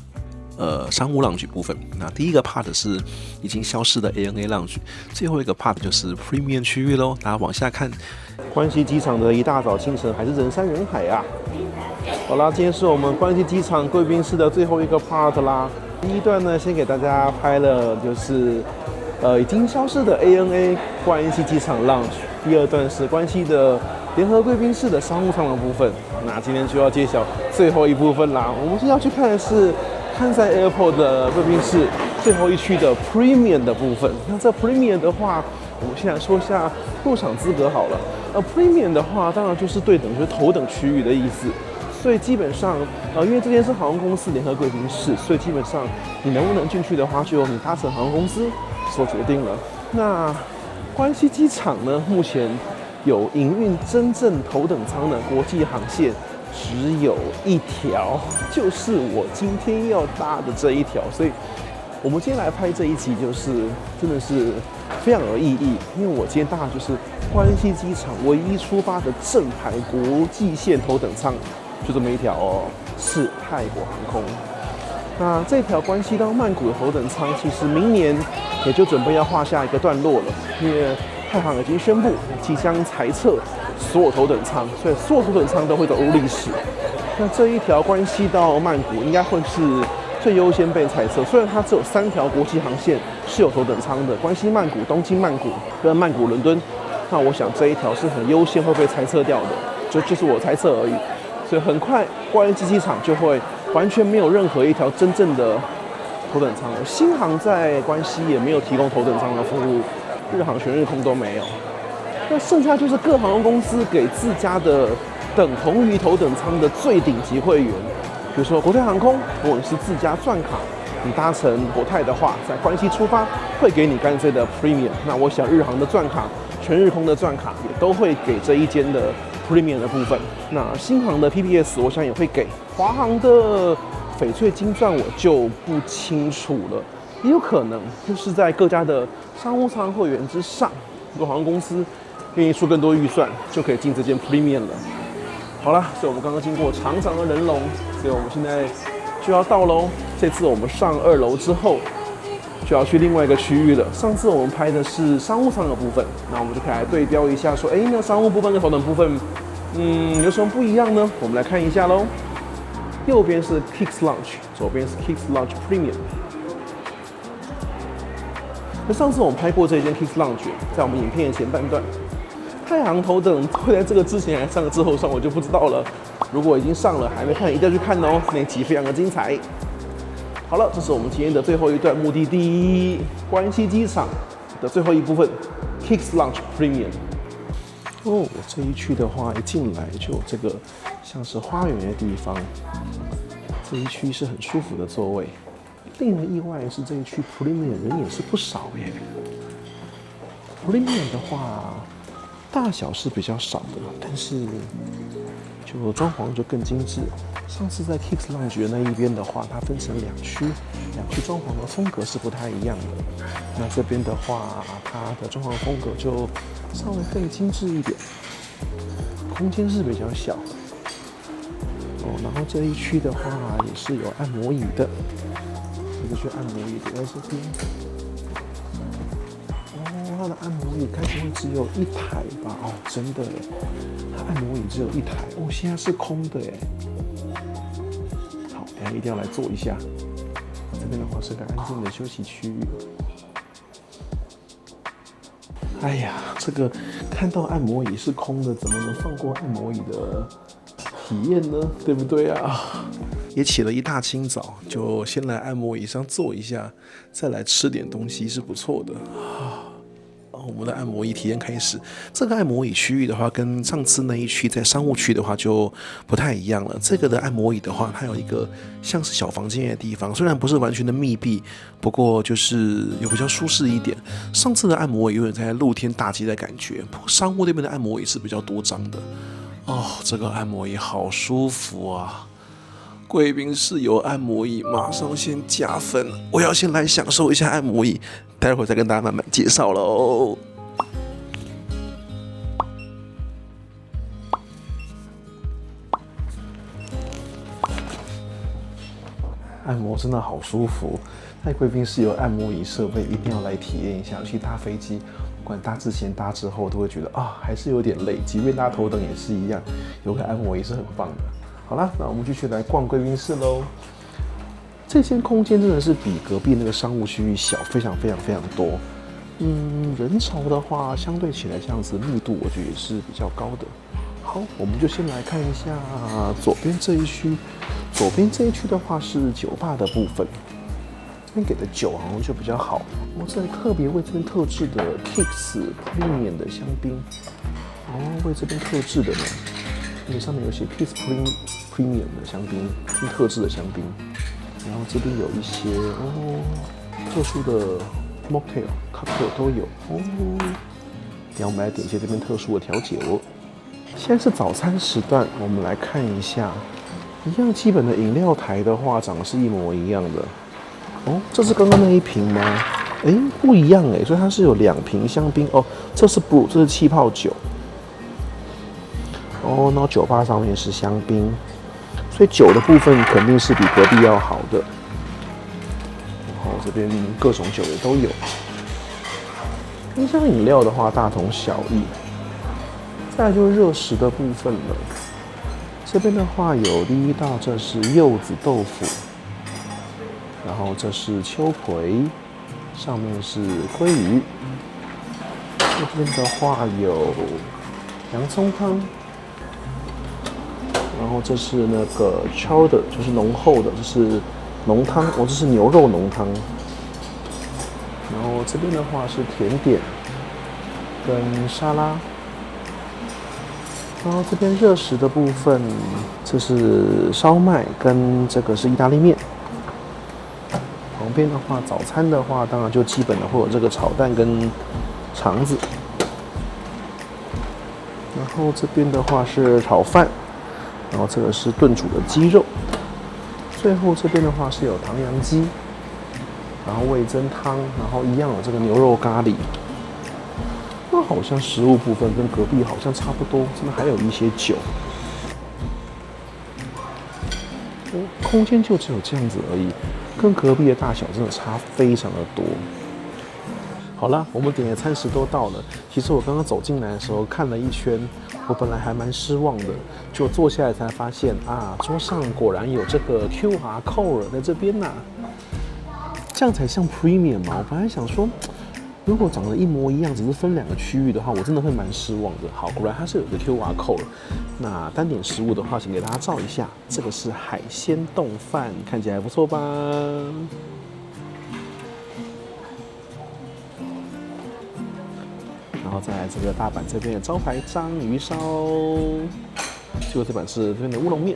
商務 lounge 部分。那第一個 part 是已經消失的 ANA lounge， 最後一個 part 就是 Premium 區域嘍。大家往下看，關西機場的一大早清晨還是人山人海啊。好啦，今天是我們關西機場貴賓室的最後一個 part 啦。第一段呢，先給大家拍了就是已經消失的 ANA 關西機場 lounge。第二段是關西的聯合貴賓室的商務艙的部分。那今天就要揭曉最後一部分啦。我們現在要去看的是関西 Airport 的貴賓室最後一區的 Premium 的部分。那這 Premium 的話，我們先來說一下入場資格好了。Premium 的話，當然就是對等，就是頭等區域的意思。所以基本上，因為這邊是航空公司聯合貴賓室，所以基本上你能不能進去的話，就由你搭乘航空公司所決定了。那關西機場呢，目前有營運真正頭等艙的國際航線只有一條，就是我今天要搭的這一條。所以我們今天來拍這一集，就是真的是非常有意義，因為我今天搭的就是關西機場唯一出發的正牌國際線頭等艙，就這麼一條哦，是泰國航空。那這條關西到曼谷的頭等艙，其實明年也就準備要畫下一個段落了，因為泰航已經宣布即將裁撤所有頭等艙，所以所有頭等艙都會走入歷史。那這一條關西到曼谷應該會是最優先被裁撤，雖然它只有3條國際航線是有頭等艙的，關西曼谷、東京曼谷跟曼谷倫敦。那我想這一條是很優先會被裁撤掉的，就是我猜測而已。所以很快關西機場就會完全沒有任何一條真正的頭等艙了。新航在關西也沒有提供頭等艙的服務，日航、全日空都沒有。那剩下就是各航空公司給自家的等同於頭等艙的最頂級會員，比如說國泰航空，如果你是自家鑽卡，你搭乘國泰的話，在關西出發會給你乾脆的 Premium。那我想日航的鑽卡、全日空的鑽卡也都會給這一間的 Premium 的部分。那新航的 PPS 我想也會給，華航的翡翠金鑽我就不清楚了，也有可能就是在各家的商務艙會員之上，如果航空公司願意出更多預算，就可以進這間 Premium 了。好了，所以我們剛剛經過長長的人龍，所以我們現在就要到嘍。這次我們上2樓之後，就要去另外一個區域了。上次我們拍的是商務艙的部分，那我們就可以來對標一下，說，那商務部分跟頭等部分，有什麼不一樣呢？我們來看一下嘍。右邊是 Kix Lounge， 左邊是 Kix Lounge Premium。那上次我們拍過這間 Kix Lounge， 在我們影片的前半段。泰航頭等會在這個之前還上之後上，我就不知道了。如果已經上了還沒看，一定要去看哦，那集非常的精彩。好了，這是我們今天的最後一段目的地——關西機場的最後一部分 ，Kix Lounge Premium。哦，這一區的話，一進來就有這個像是花園的地方，這一區是很舒服的座位。令人意外的是，這一區 Premium 人也是不少耶。Premium 的話，大小是比較少的，但是就裝潢就更精緻。上次在 Kix Lounge 那一邊的話，它分成2區，2區裝潢的風格是不太一樣的。那這邊的話，它的裝潢風格就稍微更精緻一點，空間是比較小。然後這一區的話也是有按摩椅的，這個是按摩椅的在這邊。它的按摩椅該不會只有1台吧？哦，真的耶，它按摩椅只有1台哦，現在是空的耶。好，等下一定要來坐一下。這邊的話是個安靜的休息區域。哎呀，這個看到按摩椅是空的，怎麼能放過按摩椅的體驗呢？對不對啊？也起了一大清早，就先來按摩椅上坐一下，再來吃點東西是不錯的。我們的按摩椅體驗開始。這個按摩椅區域的話，跟上次那一區在商務區的話就不太一樣了。這個的按摩椅的話，它有一個像是小房間的地方，雖然不是完全的密閉，不過就是有比較舒適一點。上次的按摩椅有點在露天大街的感覺，商務那邊的按摩椅是比較多張的。這個按摩椅好舒服啊！貴賓室有按摩椅，馬上先加分。我要先來享受一下按摩椅，待會兒再跟大家慢慢介紹嘍。按摩真的好舒服，在貴賓室有按摩椅設備，一定要來體驗一下。去搭飛機，不管搭之前搭之後，都會覺得還是有點累。即便搭頭等也是一樣，有個按摩椅是很棒的。好啦，那我們繼續來逛貴賓室嘍。這間空間真的是比隔壁那個商務區域小，非常多。人潮的話，相對起来這樣子密度，我覺得也是比較高的。好，我們就先來看一下左邊這一區。左邊這一區的話是酒吧的部分，這邊給的酒好像就比較好。我这裡特別為這邊特制的 Kicks Premium 的香檳，為這邊特制的呢。上面有寫 Kiss Premium 的香檳，是特制的香檳。然後這邊有一些特殊的 Cocktail 都有然後我們來點一些這邊特殊的調酒。現在是早餐時段，我們來看一下，一樣基本的飲料台的話，長得是一模一樣的。這是剛剛那一瓶嗎？不一樣所以它是有2瓶香檳這是 Brew， 這是氣泡酒。然後酒吧上面是香檳，所以酒的部分肯定是比隔壁要好的。然後這邊各種酒也都有。冰箱飲料的話大同小異。再來就是熱食的部分了。這邊的話有第一道，這是柚子豆腐，然後這是秋葵，上面是鮭魚。這邊的話有洋蔥湯。然後這是那個 chowder， 就是濃厚的，這是濃湯這是牛肉濃湯。然後這邊的話是甜點跟沙拉。然後這邊熱食的部分，這是燒麥跟這個是意大利麵。旁邊的話，早餐的話，當然就基本的會有這個炒蛋跟腸子。然後這邊的話是炒飯。然後這個是燉煮的雞肉，最後這邊的話是有唐揚雞，然後味噌湯，然後一樣有這個牛肉咖喱。那好像食物部分跟隔壁好像差不多，這邊還有一些酒。空間就只有這樣子而已，跟隔壁的大小真的差非常的多。好了，我們點的餐食都到了。其實我剛剛走進來的時候看了一圈，我本來還蠻失望的，就坐下來才發現桌上果然有這個 QR code 在這邊這樣才像 Premium 嘛。我本來想說，如果長得一模一樣，只是分2個區域的話，我真的會蠻失望的。好，果然它是有個 QR code。那單點食物的話，請給大家照一下，這個是海鮮丼飯，看起來還不錯吧？然後再來這個大阪這邊的招牌章魚燒，結果這版是這邊的烏龍麵。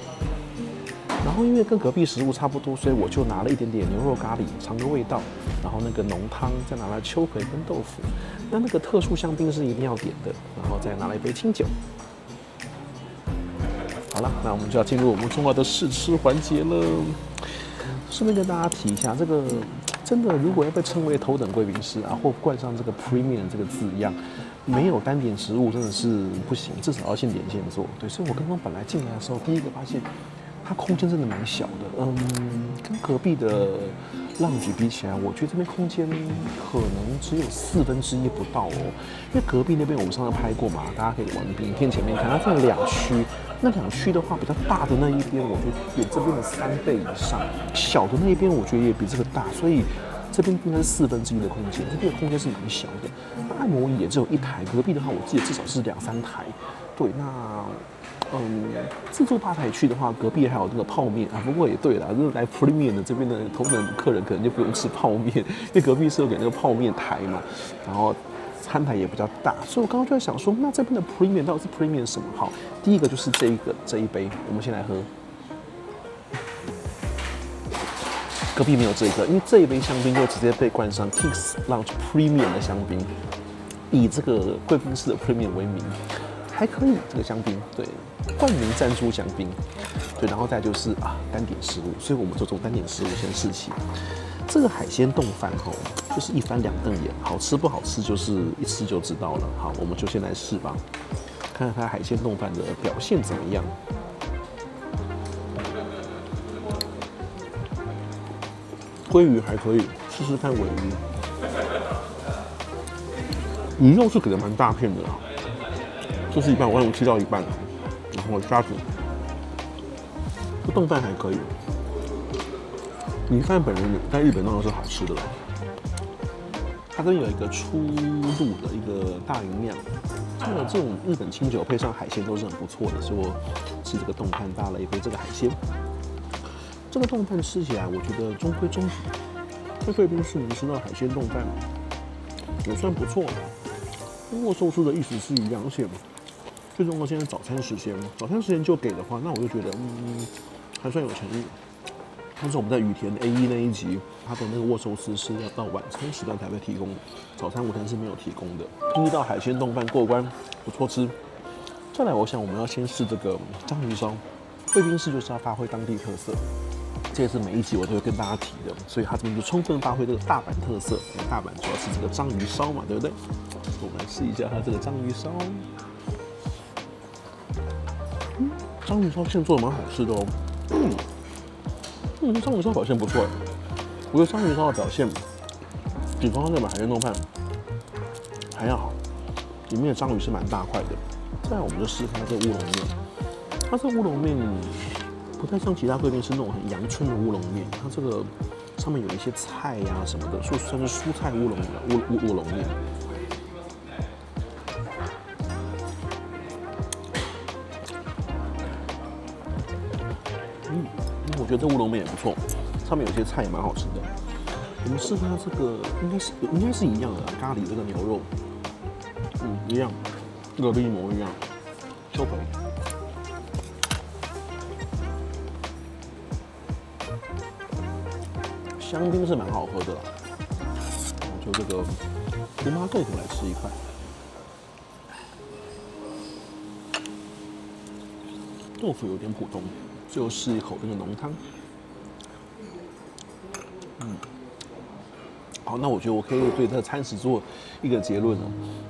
然後因為跟隔壁食物差不多，所以我就拿了一點點牛肉咖喱嘗個味道，然後那個濃湯再拿了秋葵跟豆腐，那個特殊香檳是一定要點的，然後再拿了一杯清酒。好了，那我們就要進入我們重要的試吃環節了。順便跟大家提一下，這個真的如果要被稱為頭等貴賓室或冠上這個 Premium 這個字樣，沒有單點食物真的是不行，至少要現點現做。对，所以我剛剛本來進來的時候，第一個發現它空間真的蠻小的，跟隔壁的lounge比起來，我覺得這邊空間可能只有1/4不到因為隔壁那邊我們上次拍過嘛，大家可以往影片前面看，它分了2區，那2區的話比較大的那一邊，我覺得有這邊的3倍以上，小的那一邊我覺得也比這個大，所以這邊應該是1/4的空間，這邊的空間是蠻小的。那按摩椅也只有1台，隔壁的話我記得至少是2、3台。对，那自助吧台區的話，隔壁還有那個泡麵啊。不過也對啦，就是來 Premium 的這邊的頭等客人可能就不用吃泡麵，因為隔壁是有給那個泡麵台嘛，然後餐台也比較大。所以我剛剛就在想說，那這邊的 Premium 到底是 Premium 什麼？好，第一個就是這一杯，我們先來喝。隔壁沒有這個，因為這一杯香檳就直接被冠上 King's Lounge Premium 的香檳，以這個貴賓室的 Premium 為名。還可以，這個香檳，对，冠名贊助香檳，对，然後再就是單點食物，所以我們就從單點食物先試起。這個海鮮丼飯就是一翻兩瞪眼，好吃不好吃就是一吃就知道了。好，我們就先來試吧，看看它海鮮丼飯的表現怎麼樣。鮭魚還可以，試試看鮪魚。魚肉是給的蠻大片的啦。就是一半，我切到一半，然後蝦子，這丼飯還可以。米飯本人在日本當然是好吃的了。它這邊有一個出爐的一個大魚釀，這種日本清酒配上海鮮都是很不錯的，所以我吃這個丼飯搭了一杯這個海鮮。這個丼飯吃起來我覺得中規中矩，在貴賓室能吃到海鮮丼飯也算不錯了。跟握壽司的意思是一樣，而且。最重要現在早餐時間，早餐时间就給的話，那我就覺得還算有誠意。但是我們在羽田 A1 那一集，它的那個握壽司是要到晚餐時段才會提供，早餐午餐是沒有提供的。第一道海鮮丼飯過關，不錯吃。再來，我想我們要先試這個章魚燒。貴賓室就是要發揮當地特色，這也是每一集我都會跟大家提的，所以它這邊就充分發揮這個大阪特色。大阪主要是這個章魚燒嘛，對不對？我們來試一下它這個章魚燒。章魚燒現在做的蠻好吃的哦。章魚燒表現不錯。我覺得章魚燒的表現比剛剛那碗海鮮丼飯還要好，裡面的章魚是蠻大塊的。再來我們就試看它這個烏龍麵，它這個烏龍麵不太像其他貴賓室那種很陽春的烏龍麵，它這個上面有一些菜呀什麼的，算是蔬菜烏龍麵。我覺得這烏龍麵也不錯，上面有些菜也蠻好吃的。我們試看這個，應該是一樣的咖喱這個牛肉，一樣，這個一模一樣，就可以。香檳是蠻好喝的啦，就這個胡麻豆腐來吃一塊。豆腐有點普通。最後試一口那個濃湯，好，那我覺得我可以對這個餐食做一個結論了。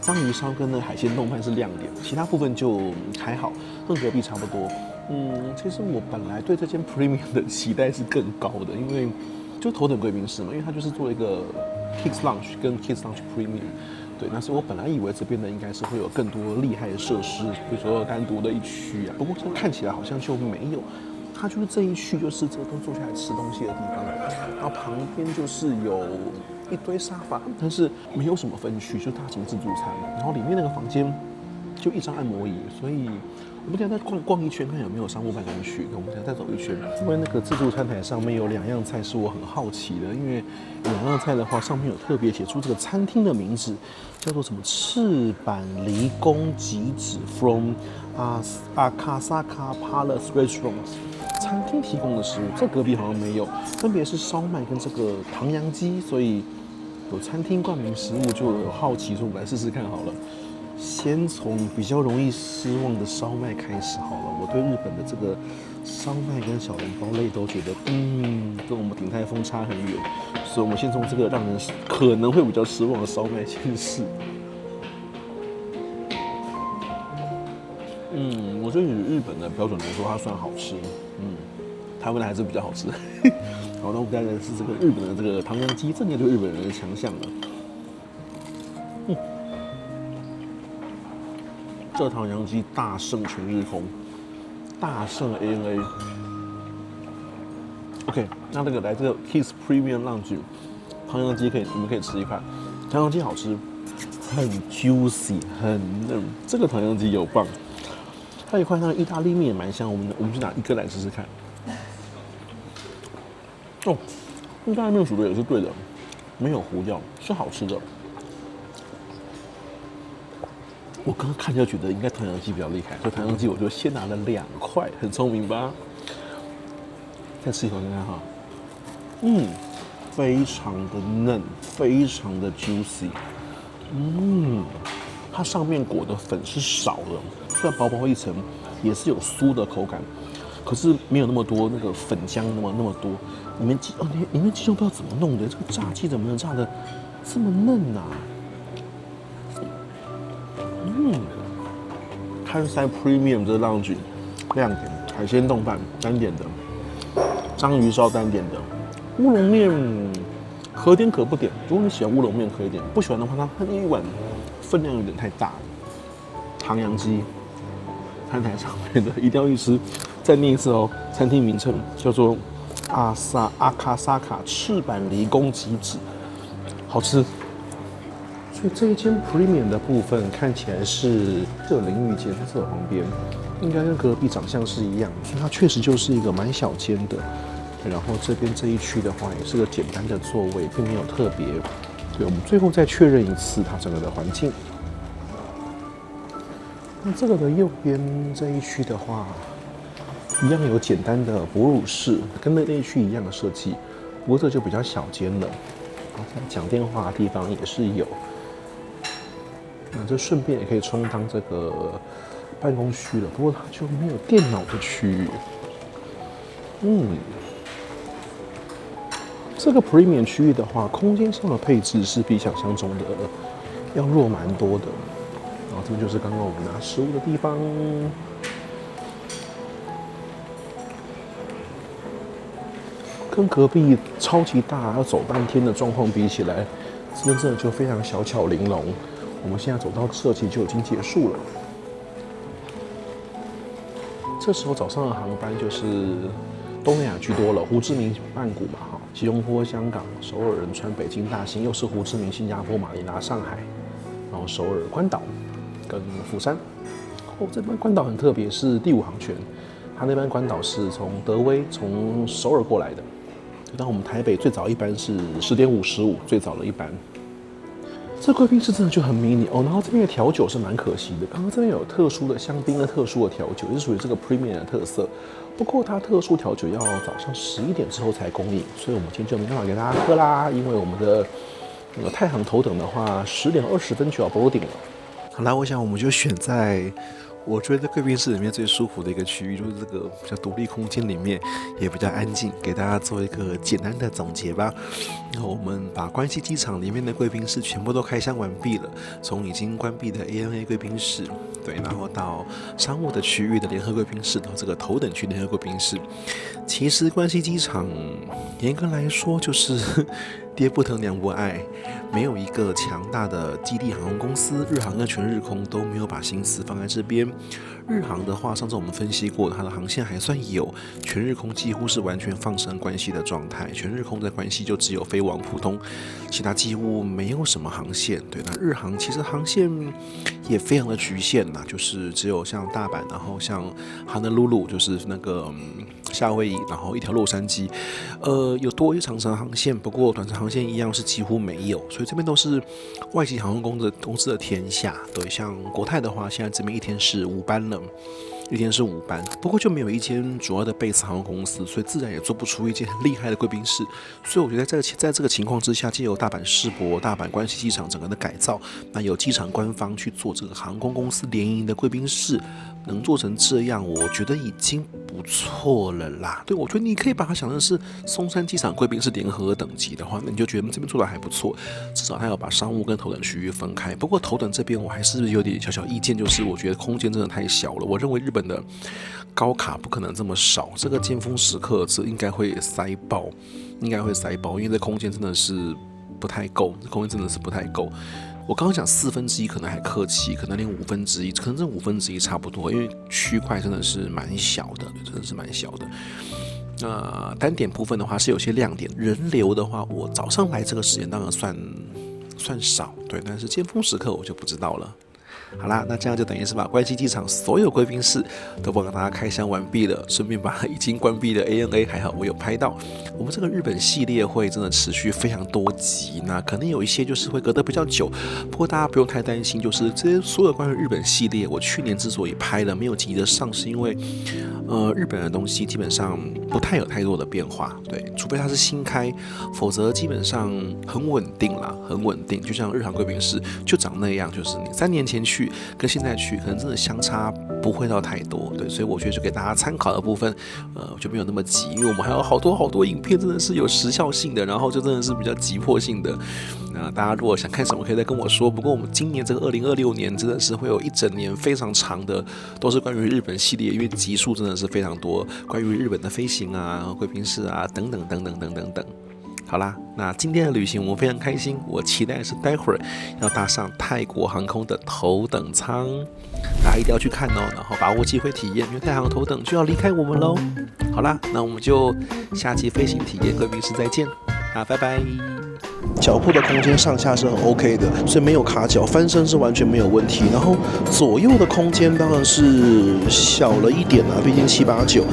章魚燒跟那海鮮丼飯是亮點，其他部分就還好，跟隔壁差不多。其實我本來對這間 Premium 的期待是更高的，因為就頭等貴賓室嘛，因為它就是做一個 King's Lounge 跟 King's Lounge Premium。对，那所以我本來以為這邊的應該是會有更多厲害的設施，比如說單獨的一區啊，不過看起來好像就沒有。它就是這一區，就是這個都坐下來吃東西的地方，然後旁邊就是有一堆沙發，但是沒有什麼分區，就大型自助餐。然後裡面那個房間就一張按摩椅，所以我們等下再逛一圈，看有沒有商務辦公區。我們等下再走一圈。因為那個自助餐台上面有2樣菜是我很好奇的，因為2樣菜的話上面有特別寫出這個餐廳的名字，叫做什麼赤坂離宮吉子 from Akasaka Palace Restaurant。餐廳提供的食物，在隔壁好像沒有，分別是燒麥跟這個唐揚雞，所以有餐廳冠名食物就有好奇，說我們來試試看好了。先從比較容易失望的燒麥開始好了。我對日本的這個燒麥跟小籠包類都覺得，跟我們鼎泰豐差很遠，所以我們先從這個讓人可能會比較失望的燒麥先試。我覺得以日本的標準來說，它算好吃。台灣的還是比較好吃。好，那我们再來是這個日本的這個唐揚雞，這也就是日本人的強項了。這唐揚雞大勝全日空，大勝 ANA。OK， 那這個來這個 King's Premium Lounge 唐揚雞你們可以吃一塊，唐揚雞好吃，很 juicy， 很嫩。這個唐揚雞有棒。還有一塊那個意大利麵也蠻香，我們去拿一個來試試看。哦，意大利麵煮的也是对的，沒有糊掉，是好吃的。我剛剛看就覺得應該唐揚雞比較厲害，所以唐揚雞我就先拿了2塊，很聰明吧？再吃一口看看哈，非常的嫩，非常的 juicy，它上面裹的粉是少的，雖然薄薄一層，也是有酥的口感，可是沒有那麼多那個粉漿那麼多。裡面雞肉不知道怎麼弄的，這個炸雞怎麼能炸的這麼嫩啊？Kansai Premium 這個 lounge 亮點，海鮮凍飯單點的，章魚燒單點的，烏龍麵可點可不點。如果你喜歡烏龍麵可以點，不喜歡的話，它那一碗分量有點太大了。唐揚雞，餐台上面的一定要去吃。再念一次哦，餐廳名稱叫做阿卡薩卡赤坂離宮吉子，好吃。所以這一間 Premium 的部分看起來是有淋浴間，在我旁邊，應該跟隔壁長相是一樣，所以它確實就是一個蠻小間的。然後這邊這一區的話，也是個簡單的座位，並沒有特別。對，我們最後再確認一次它整個的環境。那這個的右邊這一區的話，一樣有簡單的哺乳室，跟那一區一樣的設計，不過這就比較小間了。然後講電話的地方也是有。那這順便也可以充當這個辦公區了，不過它就沒有電腦的區域。這個 Premium 區域的話，空間上的配置是比想象中的要弱蠻多的。然後這邊就是剛剛我們拿食物的地方。跟隔壁超級大要走半天的狀況比起來，這邊真的就非常小巧玲瓏。我們現在走到這期就已經結束了。這時候早上的航班就是東南亞居多了，胡志明、曼谷嘛，哈，吉隆坡、香港、首爾、仁川、北京、大興，又是胡志明、新加坡、馬尼拉、上海，然後首爾、關島跟釜山。這班關島很特別，是第5航權，它那班關島是從德威從首爾過來的。當我們台北最早一班是10點55，最早的一班。這貴賓室真的就很迷你哦，然後這邊的調酒是蠻可惜的，剛剛這邊有特殊的香檳跟特殊的調酒，也是屬於這個 Premium 的特色。不過它特殊調酒要早上11點之後才供應，所以我們今天就沒辦法給大家喝啦，因為我們的那個太行頭等的話10點20分就要 boarding 了。好啦，我想我們就選在我覺得貴賓室裡面最舒服的一個區域，就是這個比較獨立空間裡面，也比較安靜，給大家做一個簡單的總結吧。然後我們把關西機場裡面的貴賓室全部都開箱完畢了，從已經關閉的 ANA 貴賓室，對，然後到商務的區域的聯合貴賓室，到這個頭等區聯合貴賓室。其實關西機場嚴格來說就是爹不疼娘不愛，沒有一個強大的基地航空公司，日航跟全日空都沒有把心思放在這邊。日航的話，上次我們分析過，它的航線還算有，全日空幾乎是完全放生關西的狀態。全日空在關西就只有飛往浦東，其他幾乎沒有什麼航線。對，那日航其實航線也非常的局限啦，就是只有像大阪，然後像Honolulu，就是那個夏威夷，然後一條洛杉磯，有多一長程航線，不過短程航線一樣是幾乎沒有，所以這邊都是外籍航空公司的天下。对，像國泰的話，現在這邊一天是5班了，一天是5班，不過就沒有一間主要的 base 航空公司，所以自然也做不出一間很厲害的貴賓室。所以我覺得在這個情況之下，藉由大阪世博、大阪關西機場整個的改造，那有機場官方去做這個航空公司聯營的貴賓室，能做成這樣，我覺得已經不錯了啦。對，我覺得你可以把它想成是松山機場貴賓室聯合等級的話，那你就覺得這邊做的還不錯，至少它有把商務跟頭等區域分開。不過頭等這邊我還是有點小意見，就是我覺得空間真的太小了。我認為日本的高卡不可能這麼少，這個尖峰時刻這應該會塞爆，因為這空間真的是不太夠，我剛剛講1/4可能還客氣，可能連1/5，可能這1/5差不多，因為區塊真的是蠻小的，真的是蠻小的。單點部分的話是有些亮點，人流的話，我早上來這個時間當然算少，對，但是尖峰時刻我就不知道了。好啦，那這樣就等於是把關西機場所有貴賓室都幫大家開箱完畢了，順便把已經關閉的 ANA 還好我有拍到。我們這個日本系列會真的持續非常多集，那可能有一些就是會隔得比較久，不過大家不用太擔心，就是這些所有關於日本系列，我去年之所以拍了沒有急着上，是因為日本的東西基本上不太有太多的變化，对，除非它是新開，否則基本上很穩定啦，很穩定。就像日航貴賓室就長那樣，就是你3年前去跟現在去，可能真的相差不會到太多，對，所以我覺得就給大家參考的部分，就沒有那麼急，因為我們還有好多影片真的是有時效性的，然後就真的是比較急迫性的。那大家如果想看什麼，可以再跟我說。不過我们今年這個2026年真的是會有一整年非常長的，都是關於日本系列，因為集數真的是非常多，關於日本的飛行啊、貴賓室啊等等。好啦，那今天的旅行我們非常開心，我期待的是待會兒要搭上泰國航空的頭等艙，大家一定要去看哦，然後把握機會體驗，因為太行頭等就要離開我們嘍。好啦，那我們就下期飛行體驗貴賓室再見，拜拜。腳部的空間上下是很 OK 的，所以沒有卡腳，翻身是完全沒有問題。然後左右的空間當然是小了一點啦，畢竟789。